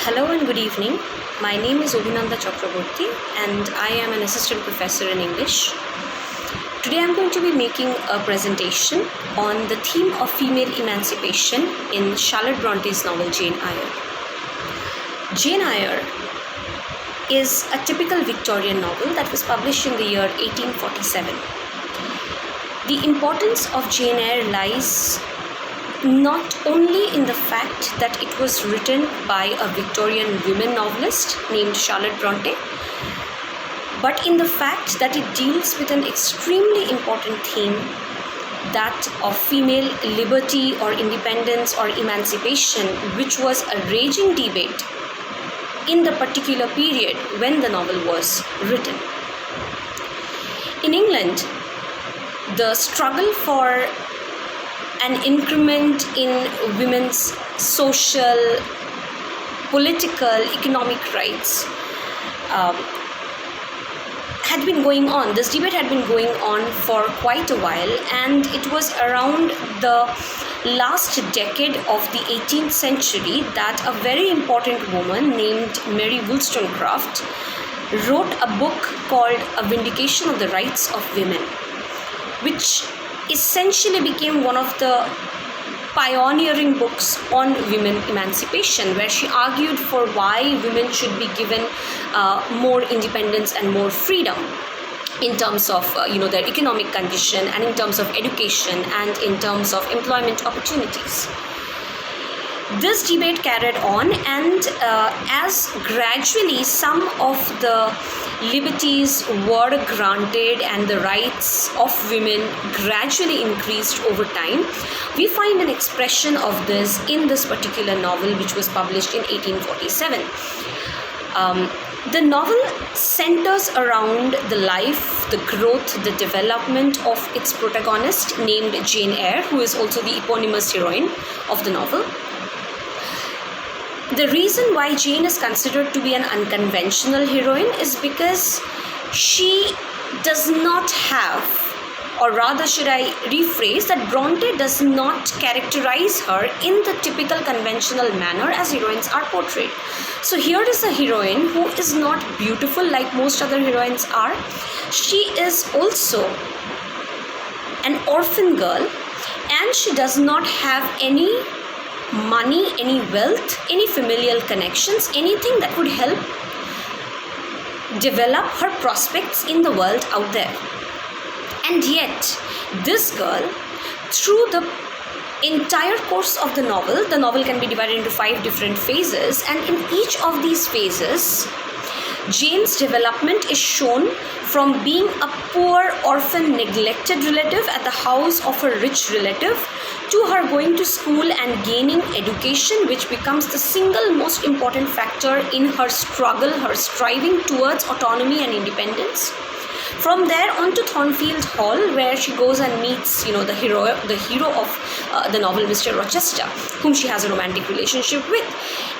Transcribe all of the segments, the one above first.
Hello and good evening. My name is Chakraborty and I am an assistant professor in English. Today I am going to be making a presentation on the theme of female emancipation in Charlotte Bronte's novel Jane Eyre. Jane Eyre is a typical Victorian novel that was published in the year 1847. The importance of Jane Eyre lies not only in the fact that it was written by a Victorian women novelist named Charlotte Bronte, but in the fact that it deals with an extremely important theme, that of female liberty or independence or emancipation, which was a raging debate in the particular period when the novel was written. In England, the struggle for an increment in women's social, political, economic rights had been going on. This debate had been going on for quite a while, and it was around the last decade of the 18th century that a very important woman named Mary Wollstonecraft wrote a book called A Vindication of the Rights of Women, which essentially became one of the pioneering books on women emancipation, where she argued for why women should be given more independence and more freedom in terms of their economic condition, and in terms of education, and in terms of employment opportunities. This debate carried on, and as gradually some of the liberties were granted and the rights of women gradually increased over time, we find an expression of this in this particular novel, which was published in 1847. The novel centers around the life, the growth, the development of its protagonist named Jane Eyre, who is also the eponymous heroine of the novel. The reason why Jane is considered to be an unconventional heroine is because she does not have, or rather should I rephrase, that Bronte does not characterize her in the typical conventional manner as heroines are portrayed. So here is a heroine who is not beautiful like most other heroines are. She is also an orphan girl, and she does not have any money, any wealth, any familial connections, anything that would help develop her prospects in the world out there. And yet, this girl, through the entire course of the novel can be divided into 5 different phases, and in each of these phases, Jane's development is shown from being a poor, orphan, neglected relative at the house of a rich relative, to her going to school and gaining education, which becomes the single most important factor in her struggle, her striving towards autonomy and independence. From there on to Thornfield Hall, where she goes and meets, the hero of the novel, Mr. Rochester, whom she has a romantic relationship with.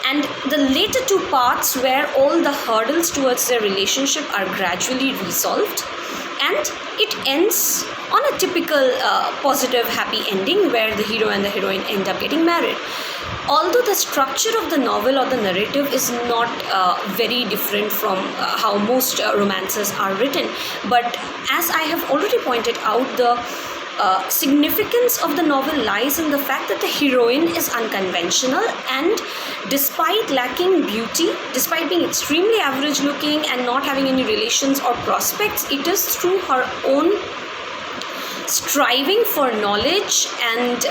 And the later 2 parts, where all the hurdles towards their relationship are gradually resolved, and it ends on a typical positive, happy ending, where the hero and the heroine end up getting married. Although the structure of the novel or the narrative is not very different from how most romances are written, but as I have already pointed out, the significance of the novel lies in the fact that the heroine is unconventional, and despite lacking beauty, despite being extremely average looking and not having any relations or prospects, it is through her own striving for knowledge and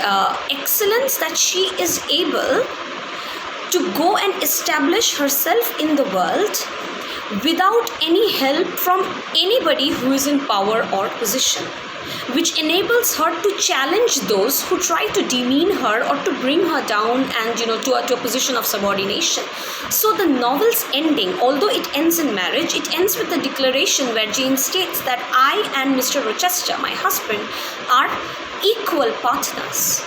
excellence that she is able to go and establish herself in the world without any help from anybody who is in power or position, which enables her to challenge those who try to demean her or to bring her down and to a position of subordination. So the novel's ending, although it ends in marriage, it ends with the declaration where Jane states that I and Mr. Rochester, my husband, are equal partners.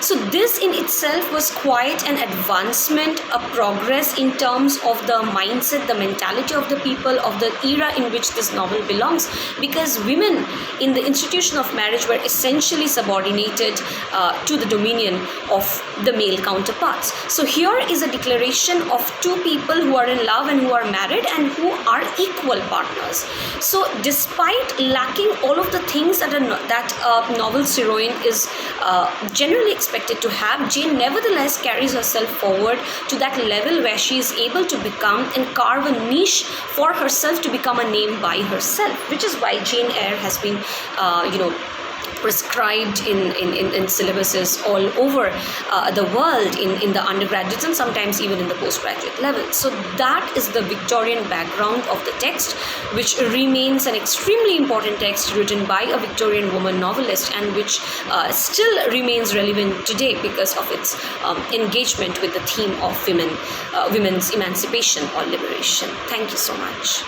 So this in itself was quite an advancement, a progress in terms of the mindset, the mentality of the people of the era in which this novel belongs, because women in the institution of marriage were essentially subordinated to the dominion of the male counterparts. So here is a declaration of two people who are in love and who are married and who are equal partners. So despite lacking all of the things that a novel's heroine is generally expected to have, Jane nevertheless carries herself forward to that level where she is able to become and carve a niche for herself, to become a name by herself, which is why Jane Eyre has been prescribed in syllabuses all over the world, in the undergraduates and sometimes even in the postgraduate level. So that is the Victorian background of the text, which remains an extremely important text written by a Victorian woman novelist, and which still remains relevant today because of its engagement with the theme of women's emancipation or liberation. Thank you so much.